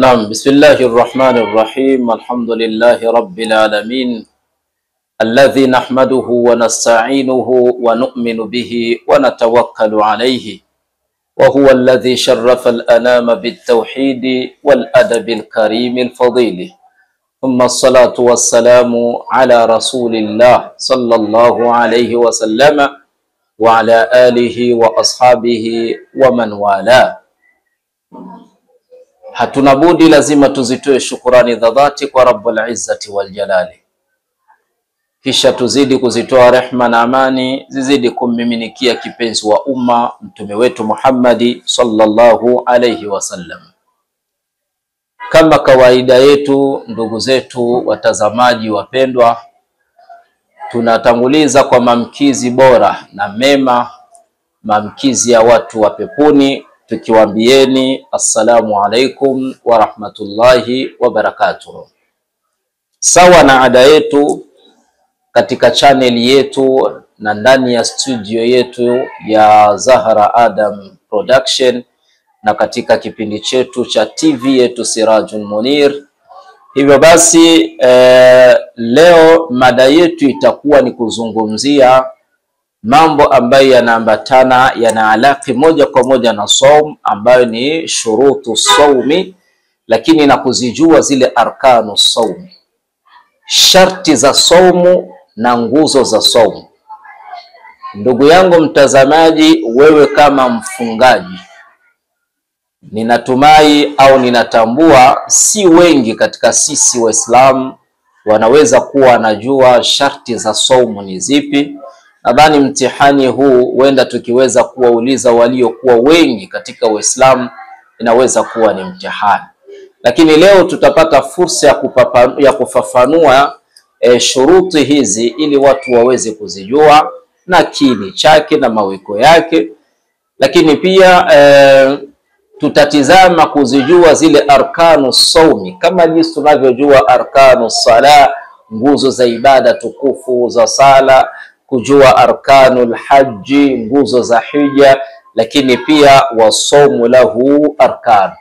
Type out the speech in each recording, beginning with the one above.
نعم، بسم الله الرحمن الرحيم. الحمد لله رب العالمين الذي نحمده ونستعينه ونؤمن به ونتوكل عليه، وهو الذي شرف الأنام بالتوحيد والأدب الكريم الفضيل، ثم الصلاة والسلام على رسول الله صلى الله عليه وسلم وعلى آله وأصحابه ومن والاه. Hatuna budi, lazima tuzitoe shukurani za dhati kwa Rabbul Izzati wal Jalali, kisha tuzidi kuzitoa rehma na amani zizidi kummiminikia kipenzi wa umma mtume wetu Muhammadi sallallahu alayhi wasallam. Kama kawaida yetu, ndugu zetu watazamaji wapendwa, tunatanguliza kwa mamkizi bora na mema, mamkizi ya watu wa peponi, tukiwaambieni assalamu alaikum wa rahmatullahi wa barakatuh. Sawa na ada yetu katika channel yetu na ndani ya studio yetu ya Zahra Adam Production na katika kipindi chetu cha TV yetu Sirajul Munir. Hivyo basi leo mada yetu itakuwa ni kuzungumzia mambo ambayo yanaambatana, yanaalaki moja kwa moja na saum, ambayo ni shurutu saumi, lakini na kuzijua zile arkanu saumi, sharti za saumu na nguzo za saumu. Ndugu yangu mtazamaji, wewe kama mfungaji, ninatumai au ninatambua si wengi katika sisi Waislamu wanaweza kuwa wanajua sharti za saumu ni zipi. Nadhani mtihani huu huenda tukiweza kuwauliza waliokuwa wengi katika Uislamu inaweza kuwa ni mtihani, lakini leo tutapata fursa ya kufafanua shuruti hizi ili watu waweze kuzijua na kini chake na maweko yake, lakini pia tutatizama kuzijua zile arkanu saumi kama jinsi tunavyojua arkanu sala, nguzo za ibada tukufu za sala, kujua arkanul haji, nguzo za hija, lakini pia wasaumu lahu arkan,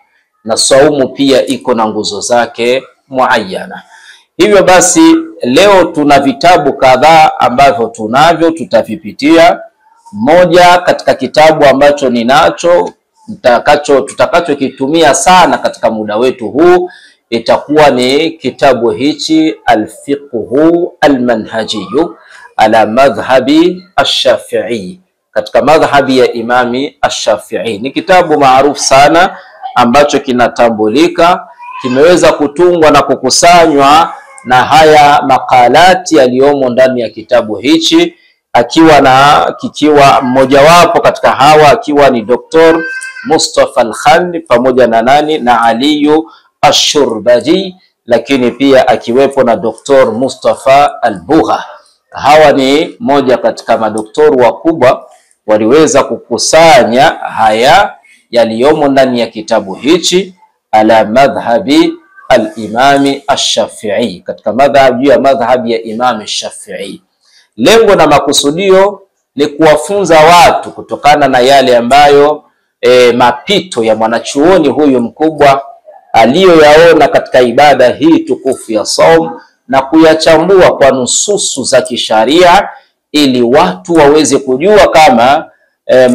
na saumu pia iko na nguzo zake muayyana. Hivyo basi leo tuna vitabu kadhaa ambavyo tutavipitia. Moja katika kitabu ambacho ninacho tutakachokitumia sana katika muda wetu huu itakuwa ni kitabu hichi Al-Fiqhu Al-Manhajiyu ala madhhabi ash-Shafi'i, katika madhhabi ya Imami ash-Shafi'i. Ni kitabu maarufu sana ambacho kinatambulika, kimeweza kutungwa na kukusanywa na haya makalati yaliyomo ndani ya kitabu hichi, kikiwa mmojawapo katika hawa akiwa ni Dr. Mustafa Al-Khan pamoja na Aliyu Ash-Shurbaji, lakini pia akiwepo na Dr. Mustafa Al-Bugha. Hawa ni moja katika madoktori wakubwa waliweza kukusanya haya yaliyomo ndani ya kitabu hichi ala madhhabi al-Imami ash-Shafi'i, katika madhhabi ya Imam ash-Shafi'i. Lengo na makusudio ni kuwafunza watu kutokana na yale ambayo mapito ya mwanachuoni huyu mkubwa aliyoyaona katika ibada hii tukufu ya saum, na kuyachambua kwa nususu za kisharia ili watu waweze kujua kama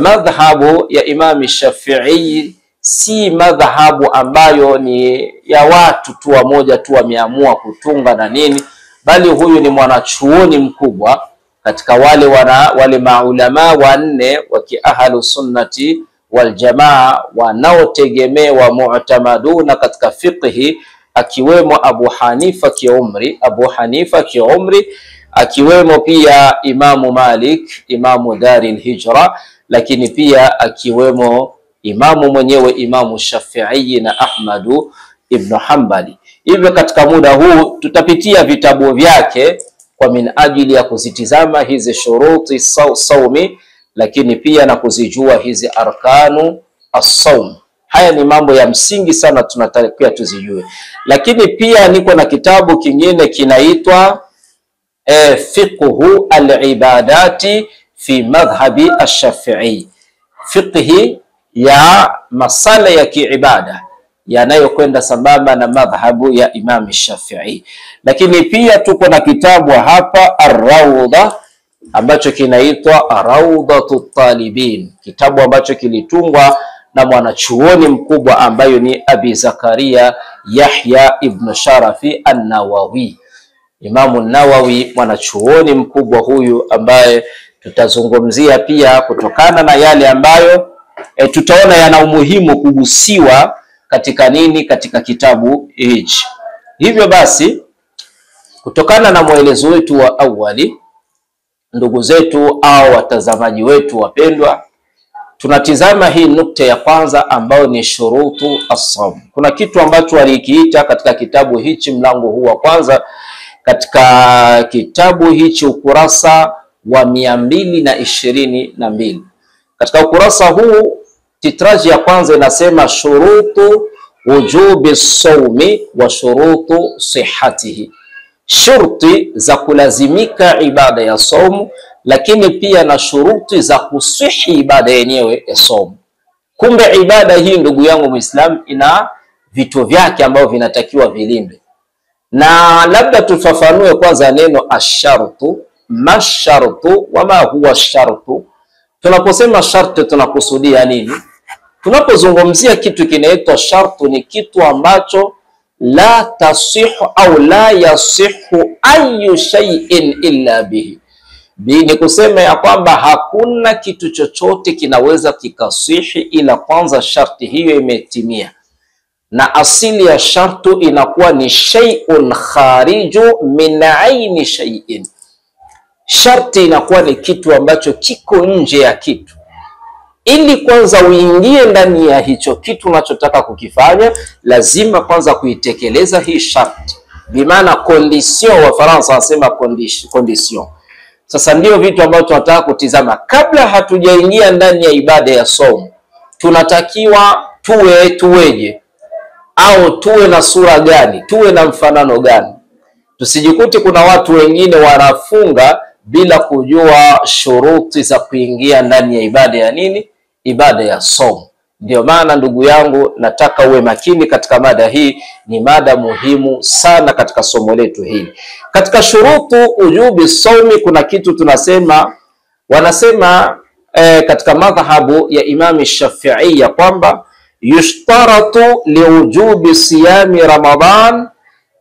madhhabu ya Imam Shafi'i si madhhabu ambayo ni ya watu tu wamoja tu wameamua kutunga na nini, bali huyu ni mwanachuoni mkubwa katika wale maulama wanne wa kiahlu sunnati wal jamaa wanaotegemewa mu'tamaduna katika fiqhi, akiwemo Abu Hanifa kiumri, akiwemo pia Imamu Malik, Imamu Daril Hijra, lakini pia akiwemo imamu mwenyewe Imamu Shafi'i na Ahmadu ibn Hanbali. Hivyo katika muda huu tutapitia vitabu vyake kwa min ajili ya kuzitizama hizi shuruti saumi, lakini pia na kuzijua hizi arkanu as-saum. Haya ni mambo ya msingi sana tunatakiwa tuzijue. Lakini pia niko na kitabu kingine kinaitwa Fiqhu al-Ibadati fi madhhabi ash-Shafi'i, fiqhi ya masala ya kiibada yanayokwenda sambamba na madhhabu ya Imam Shafi'i. Lakini pia tuko na kitabu hapa Ar-Rawda ambacho kinaitwa Rawdatut Talibin, kitabu ambacho kilitungwa na mwanachuoni mkubwa ambayo ni Abi Zakaria Yahya ibn Sharafi an-Nawawi. Imamu Nawawi, mwanachuoni mkubwa huyu ambaye tutazungumzia pia kutokana na yale ambayo tutaona yana umuhimu kugusiwa katika nini, katika kitabu hichi. Hivyo basi, kutokana na mwelezo wetu wa awali, ndugu zetu au watazamaji wetu wapendwa, tunatizama hii nukta ya kwanza ambayo ni shurutu as-sawm. Kuna kitu ambacho walikiita katika kitabu hichi, mlango huu wa kwanza katika kitabu hichi, ukurasa wa 222. Katika ukurasa huu titraji ya kwanza inasema shurutu wujubi sawmi wa shurutu sihhatihi, shurti za kulazimika ibada ya saumu, lakini pia na shuruti za kusihi ibada yenyewe ya saumu. Kumbe ibada hii, ndugu yangu Muislam, ina vitu vyake ambavyo vinatakiwa vilindwe. Na labda tufafanue kwanza neno ashartu, mashartu wama huwa shartu. Tunaposema sharti tunakusudia nini? Tunapozungumzia kitu kinaitwa shartu, ni kitu ambacho la tasihu au la yasihu ayu shay'in illa bihi. Ni kusema ya kwamba hakuna kitu chochote kinaweza kikasihi ila kwanza sharti hiyo imetimia. Na asili ya shartu inakuwa ni shay'un khariju min aini shay'in. Sharti inakuwa ni kitu ambacho kiko nje ya kitu. Ili kwanza uingie ndani ya hicho kitu unachotaka kukifanya, lazima kwanza kuitekeleza hii sharti. Bimaana condition, wa Faransa wanasema condition. Sasa ndio vitu ambavyo tunataka kutizama kabla hatujaingia ndani ya ibada ya somo. Tunatakiwa tuweje, au tuwe na sura gani, tuwe na mfanano gani? Tusijikuti kuna watu wengine wanafunga bila kujua shuruti za kuingia ndani ya ibada ya nini, ibada ya somo. Ndio maana ndugu yangu, nataka uwe makini katika mada hii, ni mada muhimu sana katika somo letu hili. Katika shurutu ujubi saumi kuna kitu tunasema, wanasema katika madhhabu ya Imam Shafi'i ya kwamba yushtaratu liujubi siyami Ramadhan,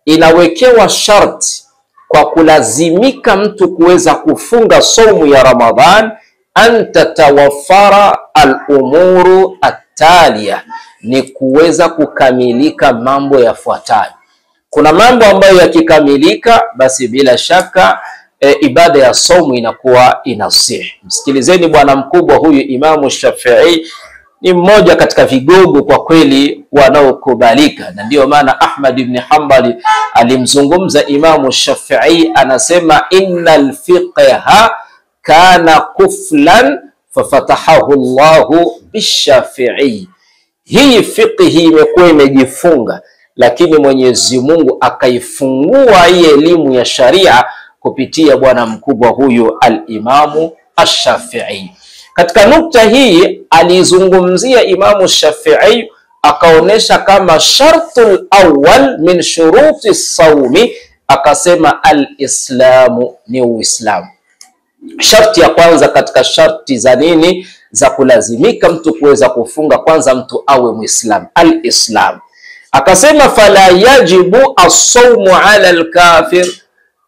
inawekewa sharti kwa kulazimika mtu kuweza kufunga saumu ya Ramadhan, an tatawafara al-umuru at-taliya, ni kuweza kukamilika mambo yafuatayo. Kuna mambo ambayo yakikamilika basi bila shaka ibada ya saumu inakuwa inasihi. Msikilizeni bwana mkubwa huyu Imamu Shafi'i, ni mmoja katika vigogo kwa kweli wanaokubalika, na ndio maana Ahmad ibn Hanbali alimzungumza Imamu Shafi'i, anasema innal fiqha kana kuflan fafatahahu Allahu bishafi'i. Hii fiqhi imekuwa imejifunga, lakini Mwenyezi Mungu akaifungua hii elimu ya sharia kupitia bwana mkubwa huyu al-Imamu ash-Shafi'i. Katika nukta hii alizungumzia Imamu Shafi'i, akaonesha kama shartul awwal min shuruti saumi, akasema al-islamu, ni Uislamu. Sharti ya kwanza katika sharti za nini, za kulazimika mtu kuweza kufunga, kwanza mtu awe Muislam, al-Islam. Akasema fala yajibu as-sawmu ala al-kafir,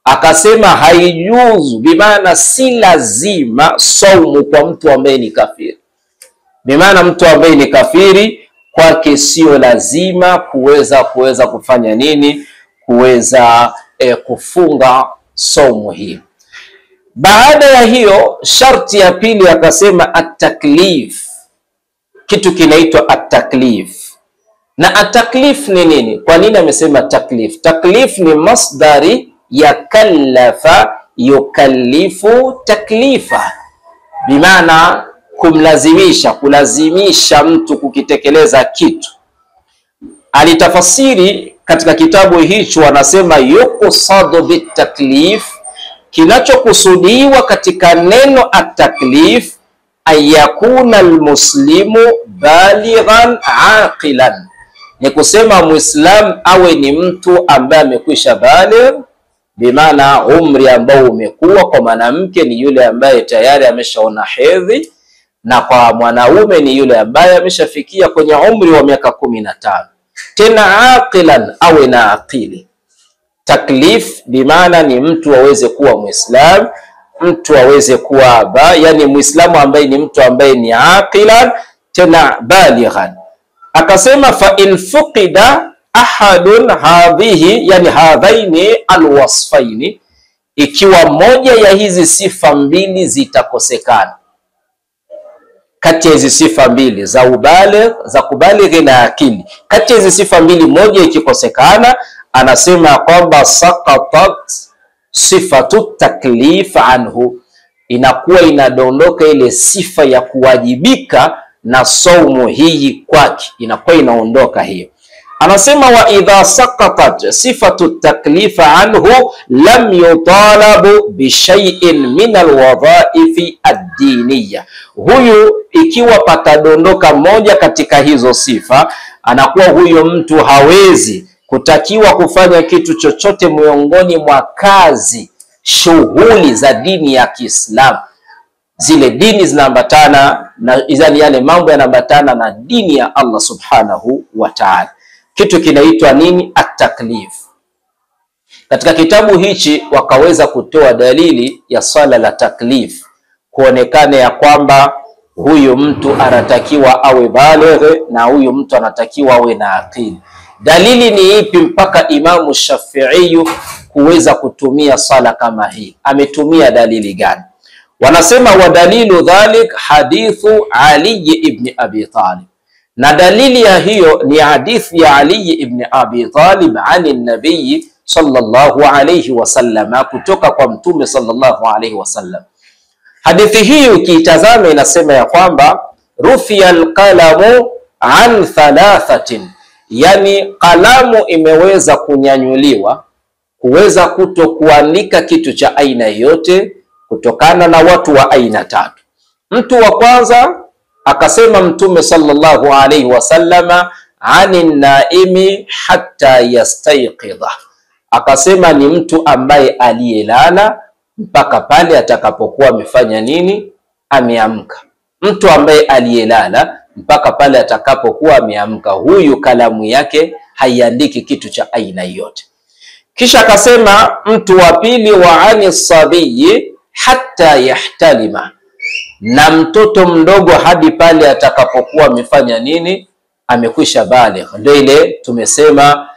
akasema haijuzu, bimaana si lazima saumu kwa mtu ambaye ni kafiri. Bimaana mtu ambaye ni kafiri kwake sio lazima kuweza kufanya nini, kuweza kufunga saumu hii. Baada ya hiyo, sharti ya pili akasema at-taklif, kitu kinaitwa at-taklif. Na at-taklif ni nini? Kwa nini amesema taklif? Taklif ni masdari ya kallafa yukallifu taklifa, bimaana kumlazimisha, kulazimisha mtu kukitekeleza kitu. Alitafasiri katika kitabu hicho, wanasema yuqsadu bitaklif, kinachokusudiwa katika neno at-taklif ayakuna almuslimu balighan aqilan, Ni kusema Muislam awe ni mtu ambaye amekwisha baligh, bimaana umri ambao umekuwa. Kwa mwanamke ni yule ambaye tayari ameshaona hedhi, na kwa mwanaume ni yule ambaye ameshafikia kwenye umri wa miaka 15. Tena aqilan, awe na akili. Taklif bimaana ni mtu aweze kuwa Muislam, mtu aweze kuwa yani Muislamu ambaye ni mtu ambaye ni aqilan tena balighan. Akasema fa in fuqida ahadun hadhihi, yani hadhaini alwasfaini, ikiwa moja ya hizi sifa mbili zitakosekana, kati ya hizi sifa mbili za ubaligh, za kubalighi na akili, kati ya hizi sifa mbili moja ikikosekana, anasema kwamba saqatat sifatu taklif anhu, inakuwa inadondoka ile sifa ya kuwajibika na saumu hii kwake, inakuwa inaondoka hiyo. Anasema wa idha saqatat sifatu taklifa anhu lam yutalabu bi shay'in min alwadhaifi ad-diniyya. Huyu ikiwa patadondoka moja katika hizo sifa, anakuwa huyo mtu hawezi kutakiwa kufanya kitu chochote miongoni mwa kazi, shughuli za dini ya Kiislamu. Zile dini zinaambatana na yale mambo yanaambatana na dini ya Allah subhanahu wa ta'ala. Kitu kinaitwa nini? At-taklif. Katika kitabu hichi wakaweza kutoa dalili ya swala la taklif, kuonekana ya kwamba huyu mtu anatakiwa awe baligh na huyu mtu anatakiwa awe na akili. Dalili ni ipi mpaka Imamu Shafi'i kuweza kutumia sala kama hii? Ametumia dalili gani? Wanasema wa dalilu dhalik hadithu Ali ibn Abi Talib, na dalili ya hiyo ni hadithi ya Ali ibn Abi Talib ani nabii sallallahu alayhi wasallam, kutoka kwa mtume sallallahu alayhi wasallam. Hadithi hii ukiitazama inasema ya kwamba rufiya alqalamu an thalathatin, yani kalamu imeweza kunyanyuliwa kuweza kutokuandika kitu cha aina yote kutokana na watu wa aina tatu. Mtu wa kwanza akasema mtume sallallahu alayhi wasallama ani naimi hatta yastayqidha, akasema ni mtu ambaye aliyelala mpaka pale atakapokuwa amefanya nini? Ameamka. Mtu ambaye aliyelala mpaka pale atakapokuwa ameamka, huyu kalamu yake haiandiki kitu cha aina yote. Kisha akasema mtu wa pili wa ani sabiyi hatta yahtalima, na mtoto mdogo hadi pale atakapokuwa amefanya nini? Amekwisha baligh. Ndio ile tumesema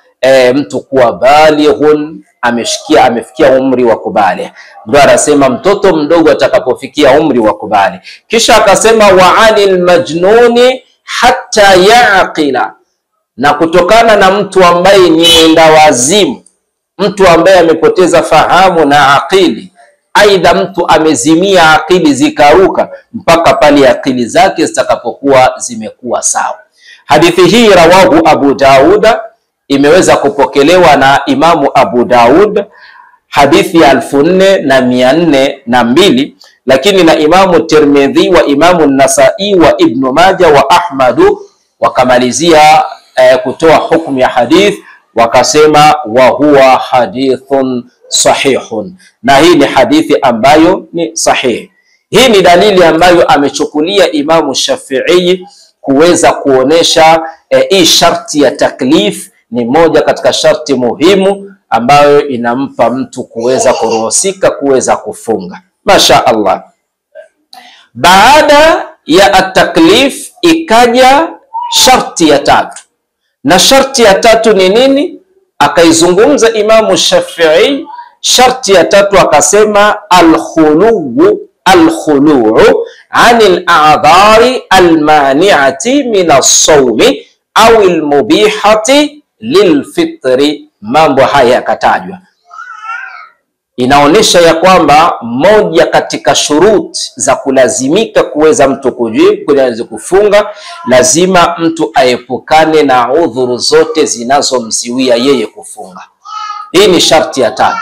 mtu kuwa balighun, amefikia umri wa kubaligh. Ndio anasema mtoto mdogo atakapofikia umri wa kubaligh. Kisha akasema wa anil majnuni hatta yaqila, na kutokana na mtu ambaye ni mwenda wazimu, mtu ambaye amepoteza fahamu na akili, aidha mtu amezimia akili zikaruka, mpaka pale akili zake zitakapokuwa zimekuwa sawa. Hadithi hii rawahu Abu Daud, imeweza kupokelewa na Imamu Abu Daud, hadithi ya 4402, lakini na Imamu Tirmidhi wa Imamu Nasai wa Ibn Majah wa Ahmadu wakamalizia kutoa hukumu ya hadith, wakasema wa huwa hadithun sahihun, na hii ni hadithi ambayo ni sahihi. Hii ni dalili ambayo amechukulia Imamu Shafi'i kuweza kuonesha hii sharti ya taklif ni moja katika sharti muhimu ambayo inampa mtu kuweza kuruhusika kuweza kufunga. Masha Allah. Baada ya at-taklif ikaja sharti ya tatu, na sharti ya tatu ni nini? Akaizungumza Imamu Shafi'i. Sharti ya tatu akasema alkhuluu anil a'dhari almani'ati min as-sawmi au almubihati lilfitri. Mambo haya yakatajwa, inaonesha ya kwamba moja katika shuruti za kulazimika kuweza mtu kuweza kufunga, lazima mtu aepukane na udhuru zote zinazomziwia yeye kufunga. Hii ni sharti ya tatu,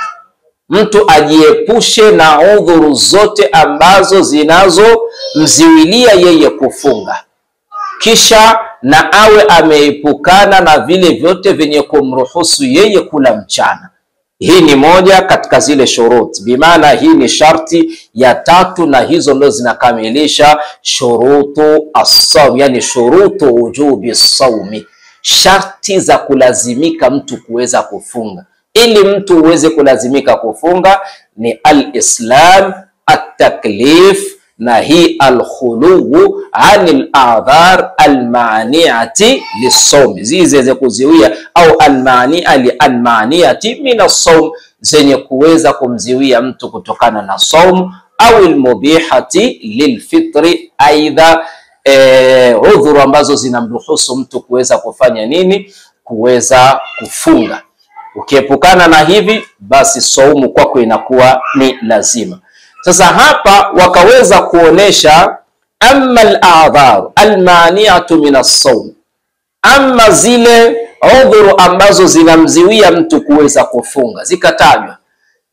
mtu ajiepushe na udhuru zote ambazo zinazomziwilia yeye kufunga. Kisha na awe ameepukana na vile vyote vyenye kumruhusu yeye kula mchana. Hii ni moja katika zile shuruti, bimaana hii ni sharti ya tatu, na hizo ndo zinakamilisha shurutu as-sawm, yani shurutu wujubi as-sawmi, sharti za kulazimika mtu kuweza kufunga. Ili mtu uweze kulazimika kufunga ni al-islam, at-taklif, na hii al-khuluwu anil a'dhar al-mani'ati lis-sawm, ziweze kuziwia, au al-mani'ati min as-sawm, zenye kuweza kumziwia mtu kutokana na saum, au al-mubihati lilfitri, aidha udhuru ambazo zinamruhusu mtu kuweza kufanya nini, kuweza kufunga. Ukiepukana na hivi, basi saumu kwako inakuwa ni lazima. Sasa hapa wakaweza kuonesha amma al-a'dhar al-mani'atu min as-sawm, amma zile udhuru ambazo zinamziwia mtu kuweza kufunga zikatajwa,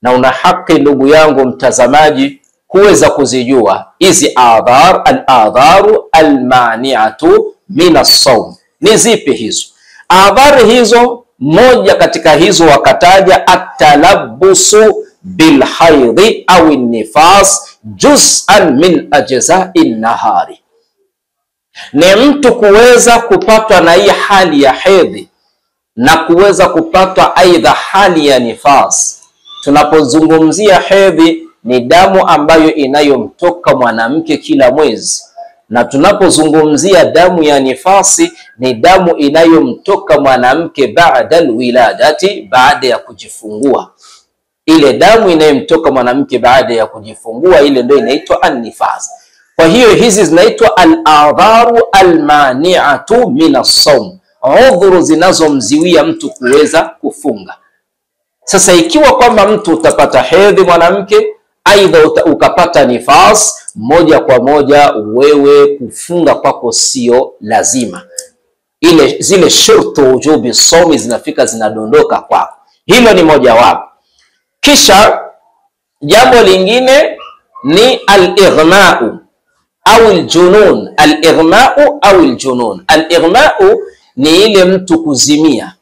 na una haki ndugu yangu mtazamaji kuweza kuzijua hizi al-a'dharu al-mani'atu min as-sawm ni zipi hizo. Adhari hizo, moja katika hizo wakataja at-talabbusu bilhaidhi au nifas juz'an min ajza'i nahari, ni mtu kuweza kupatwa na hii hali ya hedhi na kuweza kupatwa aidha hali ya nifas. Tunapozungumzia hedhi ni damu ambayo inayomtoka mwanamke kila mwezi, na tunapozungumzia damu ya nifasi ni damu inayomtoka mwanamke baada alwiladati, baada ya kujifungua. Ile damu inayomtoka mwanamke baada ya kujifungua, ile ndio inaitwa an-nifas. Kwa hiyo hizi zinaitwa al-a'dharu al-mani'atu min as-sawm, udhuru zinazomziwia mtu kuweza kufunga. Sasa ikiwa kwamba mtu utapata hedhi mwanamke, aidha ukapata nifas, moja kwa moja wewe kufunga kwako sio lazima. Zile shurtu wujubi sawmi zinafika zinadondoka kwako. Hilo ni moja wapo. Kisha jambo lingine ni al-ighma'u au al-junun. Al-ighma'u au al-junun. Al-ighma'u ni ile mtu kuzimia.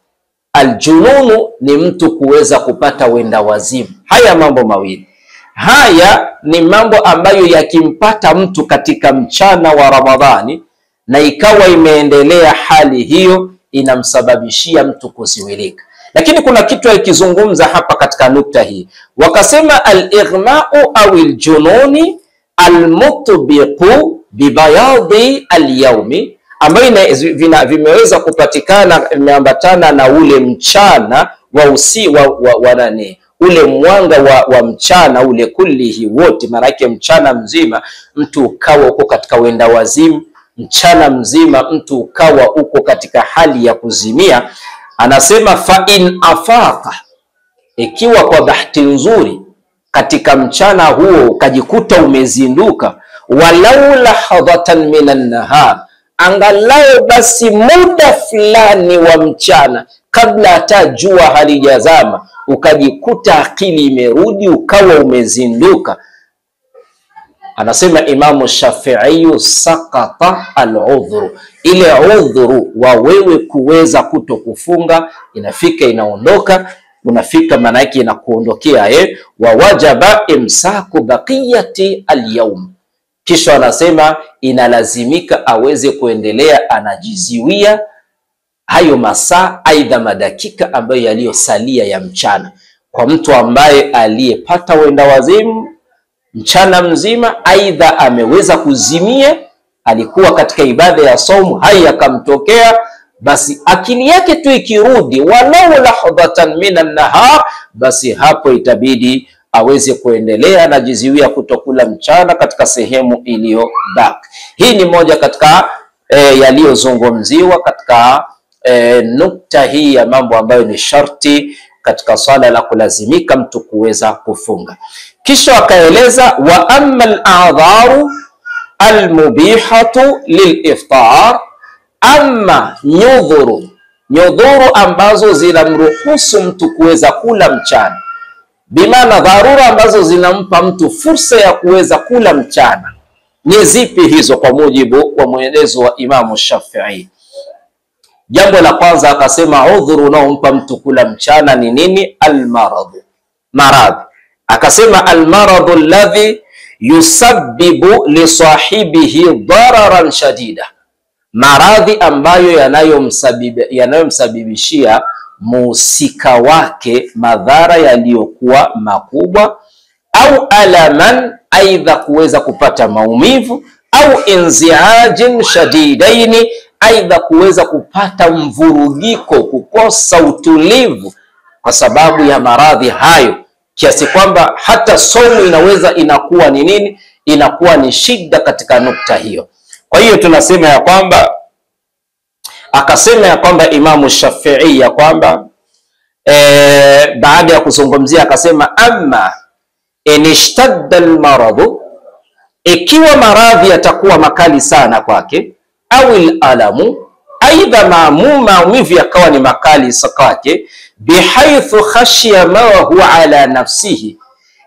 Al-jununu ni mtu kuweza kupata wenda wazimu. Haya mambo mawili. Haya ni mambo ambayo yakimpata mtu katika mchana wa Ramadhani na ikawa imeendelea hali hiyo, inamsababishia mtu kuziwilika. Lakini kuna kitu alikizungumza hapa katika nukta hii, wakasema al-ighma'u au al-jununi al-mutbiqu bibayadi al-yawmi, ambayo vimeweza kupatikana, imeambatana na ule mchana wa nani, ule mwanga wa mchana ule kullihi wote, maana yake mchana mzima mtu ukawa uko katika wenda wazimu, mchana mzima mtu ukawa uko katika hali ya kuzimia. Anasema fa in afaqa, ikiwa kwa bahati nzuri katika mchana huo ukajikuta umezinduka, walau lahadhatan minan nahar, angalau basi muda fulani wa mchana kabla hata jua halijazama, ukajikuta akili imerudi ukawa umezinduka, anasema Imamu Shafi'i, sakata al-udhru, ile udhuru wa wewe kuweza kuto kufunga inafika inaondoka, unafika maana yake inakuondokea wa wajaba imsaku baqiyati al-yawm. Kisha anasema inalazimika aweze kuendelea anajiziwia hayo masaa aidha madakika ambayo yaliyosalia ya mchana. Kwa mtu ambaye aliyepata wenda wazimu mchana mzima, aidha ameweza kuzimia, alikuwa katika ibada ya saumu, haya akamtokea, basi akili yake tu ikirudi walau lahadhatan minan nahar, basi hapo itabidi aweze kuendelea na jiziwia kutokula mchana katika sehemu iliyobaki. Hii ni moja katika yaliyozungumziwa katika nukta hii ya mambo ambayo ni sharti katika swala la kulazimika mtu kuweza kufunga. Kisha wakaeleza wa amma al-a'dharu al-mubihatu lil-iftar, amma nyudhuru ambazo zinamruhusu mtu kuweza kula mchana, bimaana dharura ambazo zinampa mtu fursa ya kuweza kula mchana, ni zipi hizo? Kwa mujibu wa mwelezo wa Imamu Shafi'i, Jambo la kwanza akasema udhuru unaompa mtu kula mchana ni nini? Almaradhu, maradhi. Akasema almaradhu alladhi yusabbibu li sahibihi dararan shadida, maradhi ambayo yanayomsabibishia muhusika wake madhara yaliyokuwa makubwa, au alaman, aidha kuweza kupata maumivu, au inziajin shadidaini, aidha kuweza kupata mvurugiko, kukosa utulivu kwa sababu ya maradhi hayo, kiasi kwamba hata somo inakuwa ni nini? Inakuwa ni shida katika nukta hiyo. Kwa hiyo tunasema ya kwamba, akasema ya kwamba Imamu Shafi'i ya kwamba baada ya kuzungumzia akasema, amma inishtadda almaradhu, ikiwa maradhi yatakuwa makali sana kwake, au alamu, aidha maumivu yakawa ni makali kwake, bihaithu khashiya mahu ala nafsihi,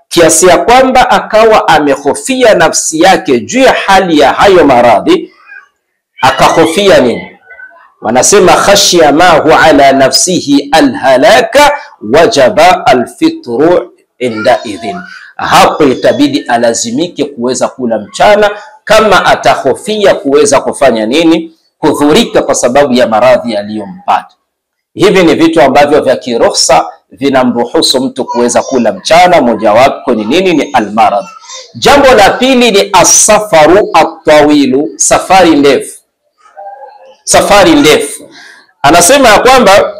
kiasi ya kwamba akawa amehofia nafsi yake juu ya hali ya hayo maradhi. Akahofia nini? Wanasema khashiya mahu ala nafsihi alhalaka, wajaba alfitru inda idhin. Hapo itabidi alazimike kuweza kula mchana, kama atahofia kuweza kufanya nini? Kudhurika kwa sababu ya maradhi yaliyompata. Hivi ni vitu ambavyo vya kiruhusa vinamruhusu mtu kuweza kula mchana. Mojawapo ni nini? Ni almaradhi. Jambo la pili ni asafaru atawilu, safari ndefu. Safari ndefu, anasema ya kwamba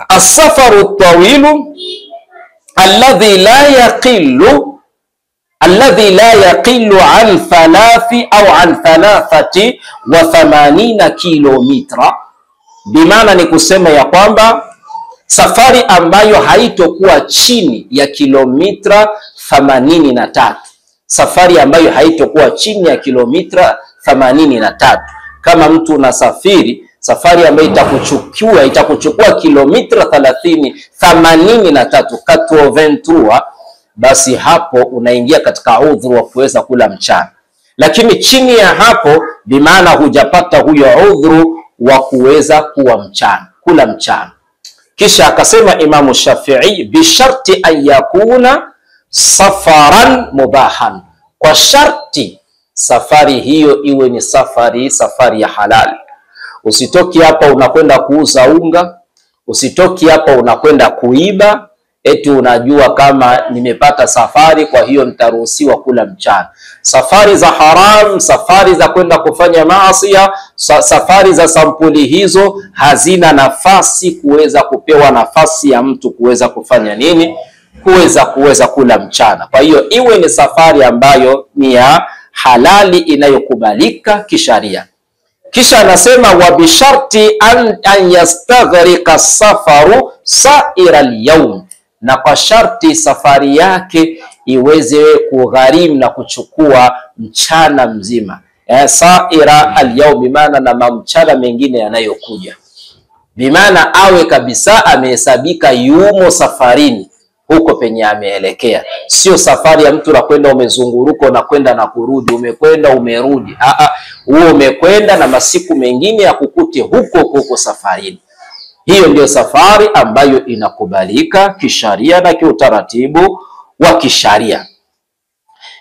asafaru tawilu alladhi la yaqilu an thalathi au an 83 kilomita. Bimaana ni kusema ya kwamba safari ambayo haitokuwa chini ya kilomita 83, safari ambayo haitokuwa chini ya kilomita 83. Kama mtu unasafiri safari ambayo itakuchukua kilomita 83 katroventua, basi hapo unaingia katika udhuru wa kuweza kula mchana. Lakini chini ya hapo, bimaana hujapata huyo udhuru wa kuweza kula mchana. Kisha akasema Imamu Shafi'i, bisharti an yakuna safaran mubahan, kwa sharti safari hiyo iwe ni safari ya halali. Usitoki hapa unakwenda kuuza unga, usitoki hapa unakwenda kuiba, eti unajua kama nimepata safari kwa hiyo nitaruhusiwa kula mchana. Safari za haram, safari za kwenda kufanya maasi, safari za sampuli hizo hazina nafasi kuweza kupewa nafasi ya mtu kuweza kufanya nini? Kuweza kula mchana. Kwa hiyo iwe ni safari ambayo ni ya halali inayokubalika kisharia. Kisha anasema wa bisharti an yastaghriqa safaru saira al-yawm, na kwa sharti safari yake iweze kugharimu na kuchukua mchana mzima. Saira al-yawm bimaana na mchana mengine yanayokuja, bimaana awe kabisa amehesabika yumo safarini huko penye ameelekea. Sio safari ya mtu na kwenda umezunguruka na kwenda na kurudi, umekwenda umerudi. Huo umekwenda na masiku mengine ya kukute huko safarini. Hiyo ndio safari ambayo inakubalika kisharia na kiutaratibu wa kisharia.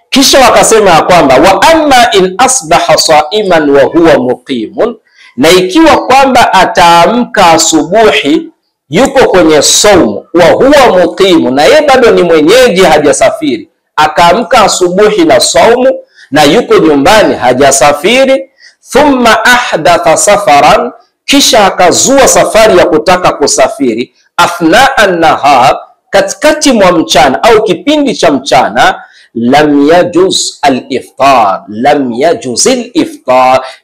Kisha wakasema ya kwamba wa amma in asbaha saiman wa huwa muqimun, na ikiwa kwamba ataamka asubuhi yuko kwenye saumu, wa huwa muqimu, na yeye bado ni mwenyeji hajasafiri, akaamka asubuhi na saumu na yuko nyumbani hajasafiri, thumma ahdatha safaran, kisha akazua safari ya kutaka kusafiri, athna an-nahar, katikati mwa mchana au kipindi cha mchana, lam yajuz al-iftar,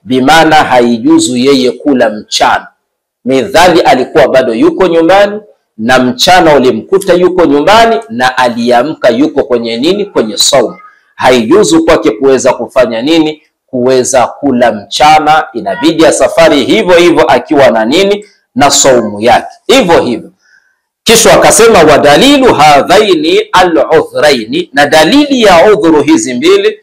bimaana haijuzu yeye kula mchana. Midhali alikuwa bado yuko nyumbani na mchana ulimkuta yuko nyumbani na aliamka yuko kwenye nini? Kwenye saumu. Haijuzu kwake kuweza kufanya nini? Kuweza kula mchana. Inabidi ya safari hivyo akiwa na nini? Na saumu yake hivyo. Kisha akasema wa dalilu hadhaini al-udhraini, na dalili ya udhuru hizi mbili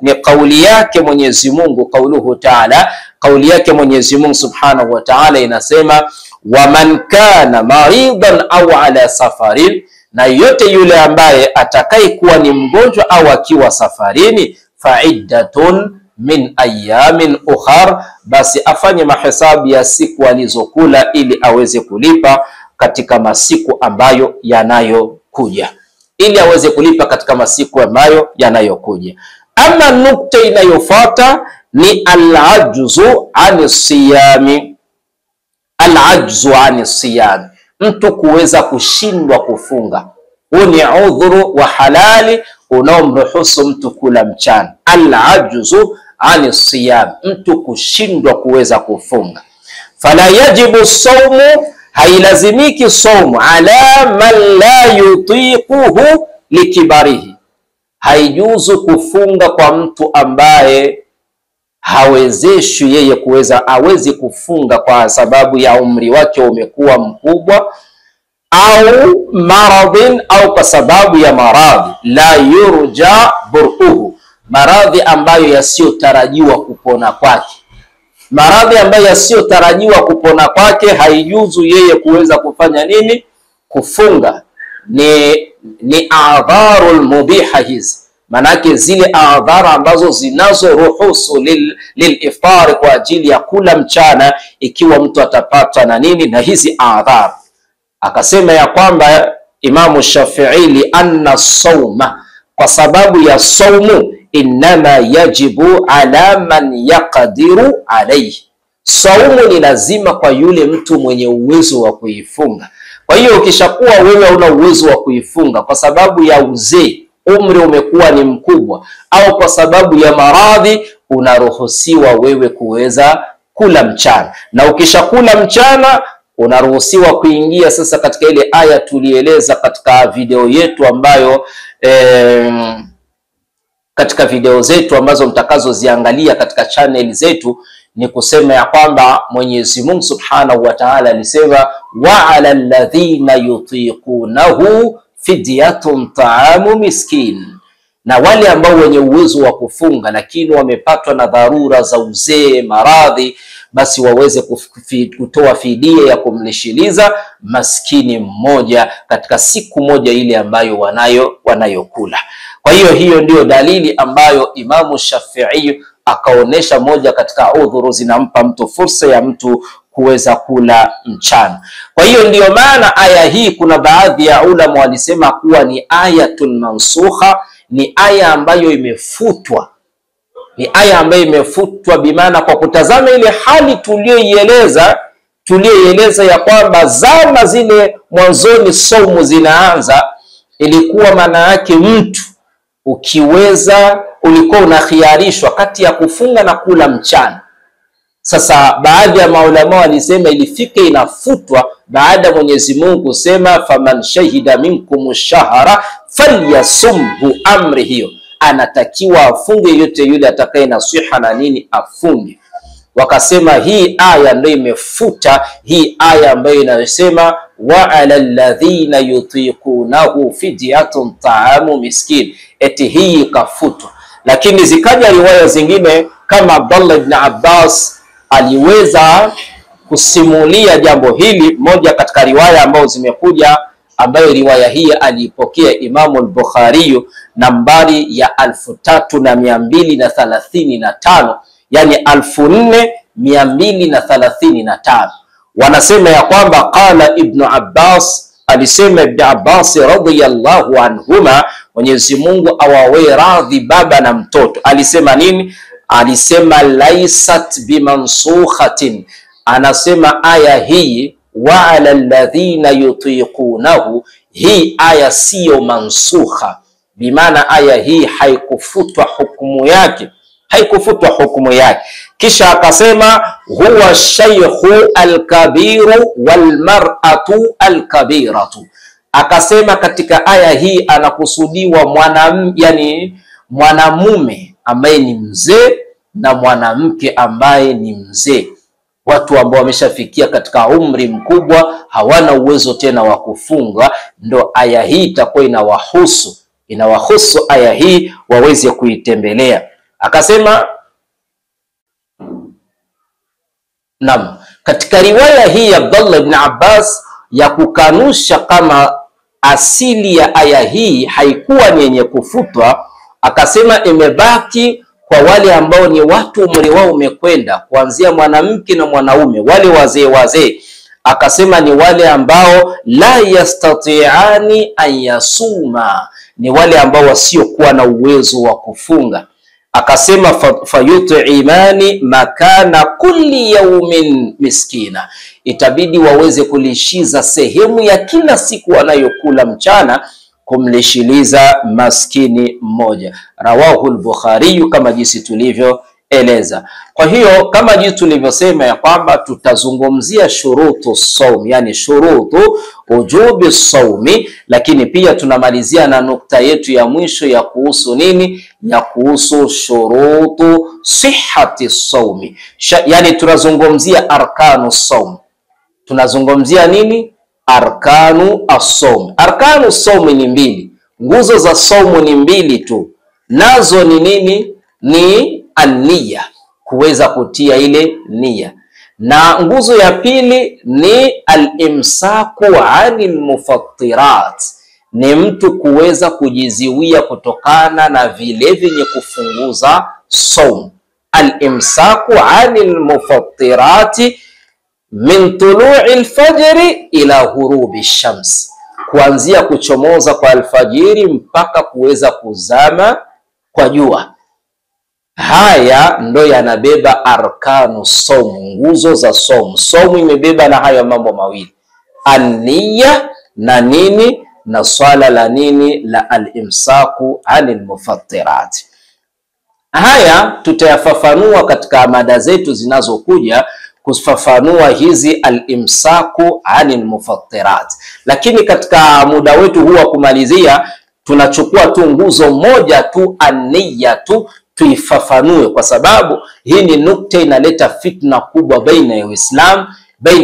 ni kauli yake Mwenyezi Mungu, kauluhu Ta'ala, kauli yake Mwenyezi Mungu Subhanahu wa Ta'ala inasema, waman kana maridan au ala safarin, na yote yule ambaye atakaye kuwa ni mgonjwa au akiwa safarini, fa'iddatun min ayamin ukhar, basi afanye mahesabu ya siku alizokula ili aweze kulipa katika masiku ambayo yanayokuja, ili aweze kulipa katika masiku ambayo yanayokuja. Ama nukta inayofuata ni al-ajzu ani siyami. Al-ajzu ani siyami, mtu kuweza kushindwa kufunga. Huu ni udhuru wa halali unaomruhusu mtu kula mchana. Al-ajzu ani siyam, mtu kushindwa kuweza kufunga. Fala yajibu saumu, hailazimiki saumu ala man la yutiquhu likibarihi, haijuzu kufunga kwa mtu ambaye hawezeshwi yeye kuweza, awezi kufunga kwa sababu ya umri wake umekuwa mkubwa, au maradhin, au kwa sababu ya maradhi la yurja buruhu, maradhi ambayo yasiyotarajiwa kupona kwake. Maradhi ambayo yasiyotarajiwa kupona kwake haijuzu yeye kuweza kufanya nini? Kufunga. Ni adharul mubiha hizi, manake zile adhara ambazo zinazoruhusu liliftar kwa ajili ya kula mchana, ikiwa mtu atapata na nini na hizi adhar. Akasema ya kwamba Imamu Shafi'i, li anna sawma, kwa sababu ya saumu, innama yajibu ala man yaqdiru alayhi, saumu ni lazima kwa yule mtu mwenye uwezo wa kuifunga. Kwa hiyo ukishakuwa wewe una uwezo wa kuifunga kwa sababu ya uzee, umri umekuwa ni mkubwa, au kwa sababu ya maradhi, unaruhusiwa wewe kuweza kula mchana. Na ukishakula mchana unaruhusiwa kuingia sasa katika ile aya tulieleza katika video yetu ambayo katika video zetu ambazo mtakazoziangalia katika channel zetu, ni kusema ya kwamba Mwenyezi Mungu Subhanahu wa Ta'ala alisema, wa 'ala alladhina yutiqunahu fidyatun ta'amu miskin, na wale ambao wenye uwezo wa kufunga lakini wamepatwa na dharura za uzee, maradhi, basi waweze kutoa fidia ya kumlishiliza maskini mmoja katika siku moja ile ambayo wanayokula. Kwa hiyo ndio dalili ambayo Imamu Shafi'i akaonesha, moja katika udhuru zinampa mtu fursa ya mtu kuweza kula mchana. Kwa hiyo ndiyo maana aya hii kuna baadhi ya ulama walisema kuwa ni ayatul mansukha, ni aya ambayo imefutwa. Ni aya ambayo imefutwa bimaana kwa kutazama ile hali tuliyoeleza ya kwamba zama zile mwanzoni saumu zinaanza, ilikuwa maana yake mtu ulikuwa unakhiarishwa kati ya kufunga na kula mchana. Sasa baadhi ya maulama walisema ilifika inafutwa baada Mwenyezi Mungu kusema, faman shahida minkum shahra falyasumhu, amri hiyo anatakiwa afunge, yote yule atakaye nasiha na nini afunge. Wakasema hii aya ndio imefuta hii aya ambayo inasema, wa 'ala alladhina yutiqunahu fidyatun ta'amu miskin, eti hii ikafutwa. Lakini zikaja riwaya zingine kama Abdullah ibn Abbas aliweza kusimulia jambo hili, moja katika riwaya ambazo zimekuja, ambayo riwaya hii alipokea Imamu al-Bukhari nambari ya 3235, yani 4235. Wanasema ya kwamba qala Ibn Abbas, alisema Ibn Abbas radhiyallahu anhuma, Mwenyezi Mungu awawe radhi baba na mtoto, alisema nini? Alisema laisat bimansukhatin, anasema aya hii wa 'ala alladhina yutiqunahu, hii aya siyo mansukha, bimaana aya hii haikufutwa hukumu yake, haikufutwa hukumu yake. Kisha akasema huwa shaykhu alkabiru walmar'atu alkabiratu, akasema katika aya hii anakusudiwa mwanamume ambaye ni mzee na mwanamke ambaye ni mzee, watu ambao wameshafikia katika umri mkubwa, hawana uwezo tena wa kufunga, ndo aya hii itakuwa inawahusu aya hii waweze kuitembelea. Akasema Naam, katika riwaya hii ya Abdullah ibn Abbas ya kukanusha kama asili ya aya hii haikuwa ni yenye kufutwa, akasema imebaki kwa wale ambao ni watu umri wao umekwenda, kuanzia mwanamke na mwanaume, wale wazee. Akasema ni wale ambao la yastati'ani an yasuma, ni wale ambao wasiokuwa na uwezo wa kufunga. Akasema fayut'imani makana kulli yawmin miskina, itabidi waweze kulishiza sehemu ya kila siku wanayokula mchana, kumlishiliza maskini mmoja. Rawahu al-Bukhari, kama jinsi tulivyoeleza. Kwa hiyo kama jinsi tulivyosema ya kwamba tutazungumzia shurutu saum, yani shurutu ujubi saumi, lakini pia tunamalizia na nukta yetu ya mwisho ya kuhusu nini? Ya kuhusu shurutu sihhati saumi, yani tunazungumzia arkanu saum. Tunazungumzia nini? Arkanu as-saum. Arkanu saumi ni mbili, nguzo za saumu ni mbili tu, nazo ni nini? Ni an-niyya, kuweza kutia ile nia, na nguzo ya pili ni al-imsaku anil mufattirat, ni mtu kuweza kujiziwia kutokana na vile vyenye kufunguza saum. Al-imsaku anil mufattirati min tulu'i al-fajri ila ghurubi shams, kuanzia kuchomoza kwa alfajiri mpaka kuweza kuzama kwa jua. Haya ndo yanabeba arkanu saum, nguzo za saum. Saum imebeba na haya mambo mawili, an-niyya na nini, na swala la nini, la al-imsaku anil mufattirat. Haya tutayafafanua katika mada zetu zinazokuja, kufafanua hizi al-imsaku anil mufattirat, lakini katika muda wetu huu wa kumalizia tunachukua tu nguzo moja tu, an-niyya tu, tuifafanue, kwa sababu hii ni nukta inaleta fitna kubwa baina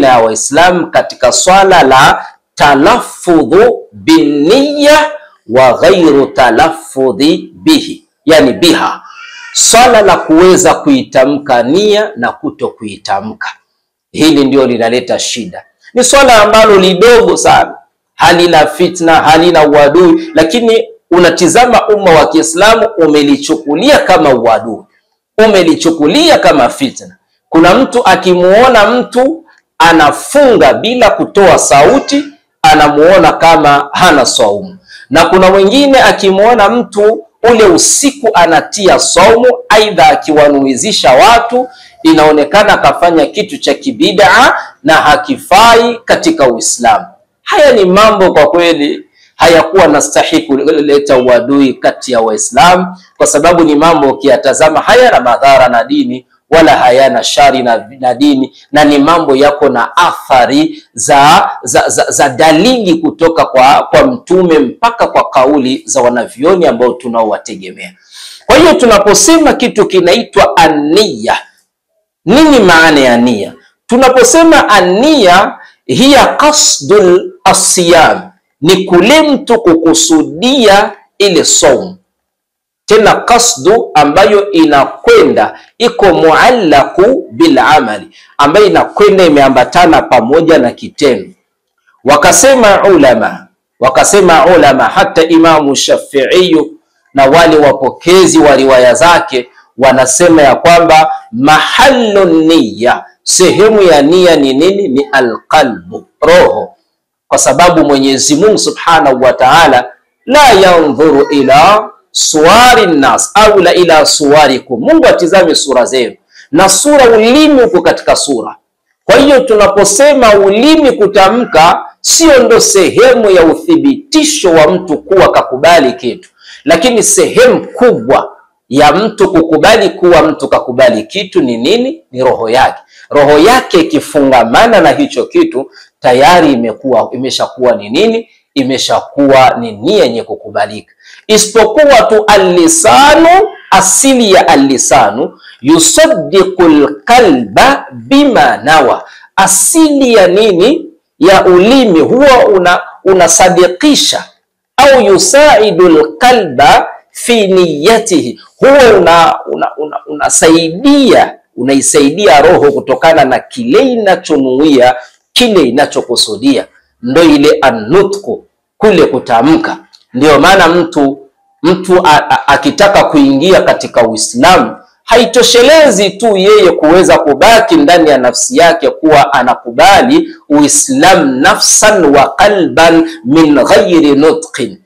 ya Waislamu katika swala la talaffudhu binniya wa ghairu talaffudhi bihi, yani biha, swala la kuweza kuitamka nia na kuto kuitamka. Hili ndio linaleta shida. Ni swala ambalo lidogo sana, halina fitna, halina uadui, lakini unatizama umma wa Kiislamu umelichukulia kama uadui, umelichukulia kama fitna. Kuna mtu akimuona mtu anafunga bila kutoa sauti, anamuona kama hana saumu, na kuna mwingine akimuona mtu ule usiku anatia saumu, aidha akiwanuizisha watu, inaonekana kafanya kitu cha kibid'a na hakifai katika Uislamu. Haya ni mambo kwa kweli hayakuwa nastahili kuleta uadui kati ya Waislamu, kwa sababu ni mambo ukiyatazama hayana madhara na dini wala hayana shari na dini, na ni mambo yako na athari za dalili kutoka kwa mtume mpaka kwa kauli za wanavyoni ambao tunaowategemea. Kwa hiyo tunaposema kitu kinaitwa an-niyya, nini maana ya nia? Tunaposema an-niyya hiya qasdul asiyam, ni kule mtu kukusudia ile saumu, tena kasdu ambayo inakwenda iko muallaku bil amali, ambayo inakwenda imeambatana pamoja na kitendo. Wakasema ulama hata Imamu Shafi'i na wale wapokezi wa riwaya zake wanasema ya kwamba mahallu niyya, sehemu ya nia ni nini? Ni alqalbu, roho, kwa sababu Mwenyezi Mungu Subhanahu wa Ta'ala la yanzuru ila suwari nas au la ila suwarikum, Mungu atizame sura zenu, na sura, ulimi uko katika sura. Kwa hiyo tunaposema ulimi kutamka, sio ndo sehemu ya uthibitisho wa mtu kuwa kakubali kitu, lakini sehemu kubwa ya mtu kukubali kuwa mtu kakubali kitu ni nini? Ni roho yake. Roho yake ikifungamana na hicho kitu tayari imeshakuwa ni nini? Imeshakuwa ni nia yenye kukubalika. Isipokuwa tu al-lisanu, asili ya al-lisanu yusaddiqul qalba bima nawa, asili ya nini? Ya ulimi huwa unasadikisha au yusaidul qalba fi niyatihi, huwa unasaidia unaisaidia roho kutokana na kile inachonuia, kile inachokusudia. Ndio ile anutku, kule kutamka. Ndio maana mtu akitaka kuingia katika Uislamu, haitoshelezi tu yeye kuweza kubaki ndani ya nafsi yake kuwa anakubali Uislamu nafsan wa qalban min ghairi nutqin,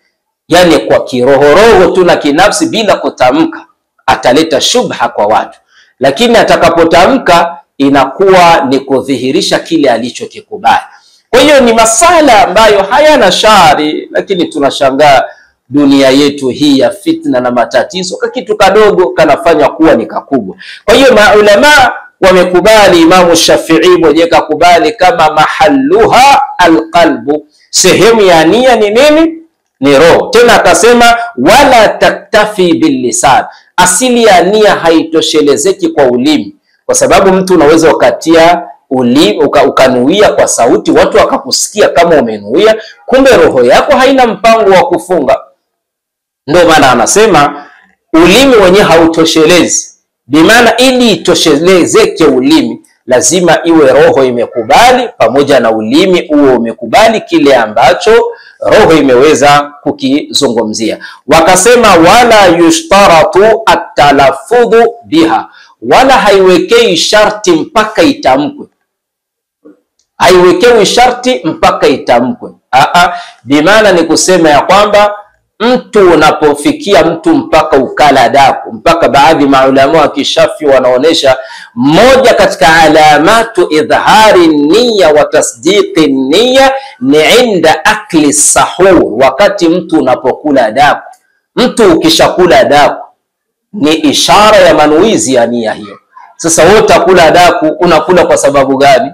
yani kwa kirohoroho tu na kinafsi bila kutamka, ataleta shubha kwa watu. Lakini atakapotamka inakuwa ni kudhihirisha kile alichokikubali. Kwa hiyo ni masala ambayo hayana shari, lakini tunashangaa dunia yetu hii ya fitna na matatizo, kitu kadogo kanafanya kuwa ni kakubwa. Kwa hiyo maulama wamekubali, Imamu Shafi'i mwenyewe kakubali kama mahalluha alqalbu, sehemu ya nia ni nini? Ni roho. Tena akasema wala taktafi billisan, asili ya nia haitoshelezeki kwa ulimi, kwa sababu mtu unaweza ukatia ulimi ukanuia kwa sauti, watu wakakusikia kama umenuia, kumbe roho yako haina mpango wa kufunga. Ndio maana anasema ulimi wenyewe hautoshelezi. Bimaana ili itoshelezeke ulimi, lazima iwe roho imekubali pamoja na ulimi uwe umekubali kile ambacho roho imeweza kukizungumzia. Wakasema wala yushtaratu at-talaffudhu biha, wala haiwekei sharti mpaka itamkwe. Haiwekewi sharti mpaka itamkwe. Bimaana ni kusema ya kwamba mtu unapofikia mtu mpaka ukala daku, mpaka baadhi maulama wa kishafi wanaonesha moja katika alamatu idhari niyya wa tasdiqi niyya ni inda akli sahur, wakati mtu unapokula daku. Mtu ukishakula daku ni ishara ya manuizi ya nia hiyo. Sasa wewe utakula daku, unakula kwa sababu gani?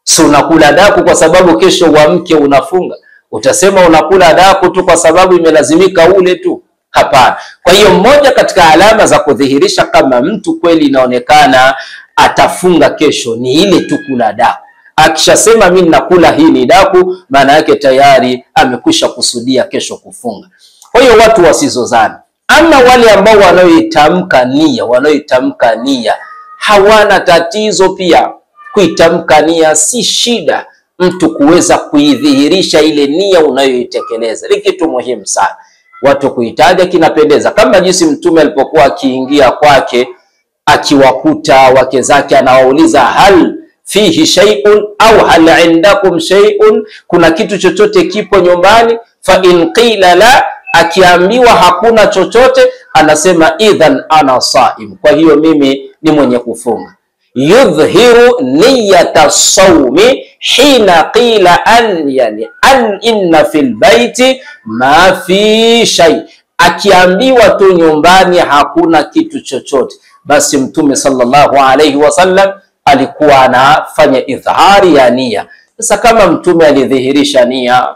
Si unakula daku kwa sababu kesho uamke unafunga? Utasema unakula daku tu kwa sababu imelazimika ule tu? Hapana. Kwa hiyo moja katika alama za kudhihirisha kama mtu kweli inaonekana atafunga kesho ni ile tu kula daku. Akishasema mimi nakula hii ni daku, maana yake tayari amekwisha kusudia kesho kufunga. Kwa hiyo watu wasizozana. Ama wale ambao wanaoitamka nia hawana tatizo pia. Kuitamka nia si shida, mtu kuweza kuidhihirisha ile nia unayoitekeleza ni kitu muhimu sana. Watu kuitaja kinapendeza, kama jinsi Mtume alipokuwa akiingia kwake akiwakuta wake zake, anawauliza hal fihi shay'un au hal indakum shay'un, kuna kitu chochote kipo nyumbani? Fa in qila la, akiambiwa hakuna chochote, anasema idhan ana saim, kwa hiyo mimi ni mwenye kufunga. Yudhhiru niyata sawmi hina qila an inna fil baiti ma fi shay, akiambiwa tu nyumbani hakuna kitu chochote, basi Mtume sallallahu alayhi wasallam alikuwa anafanya idhari ya nia. Sasa kama Mtume alidhihirisha nia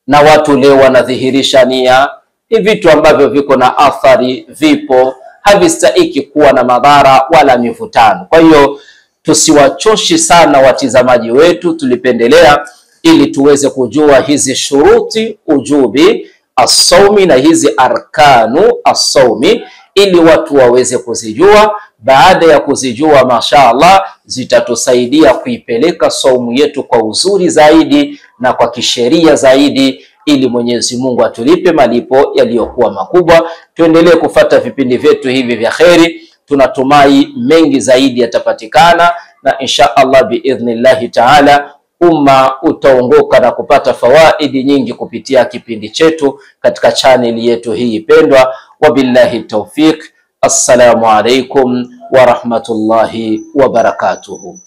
na watu leo wanadhihirisha nia, ni vitu ambavyo viko na athari, vipo, havistahiki kuwa na madhara wala mivutano. Kwa hiyo tusiwachoshi sana watizamaji wetu, tulipendelea ili tuweze kujua hizi shuruti ujubi as-sawmi na hizi arkanu as-sawmi, ili watu waweze kuzijua. Baada ya kuzijua, mashaallah, zitatusaidia kuipeleka saumu yetu kwa uzuri zaidi na kwa kisheria zaidi, ili Mwenyezi Mungu atulipe malipo yaliyokuwa makubwa. Tuendelee kufata vipindi vyetu hivi vya kheri. Tunatumai mengi zaidi yatapatikana, na insha Allah biidhnillahi taala umma utaongoka na kupata fawaidi nyingi kupitia kipindi chetu katika channel yetu hii pendwa. Wabillahi tawfiq. Assalamu alaikum wa rahmatullahi wa barakatuhu.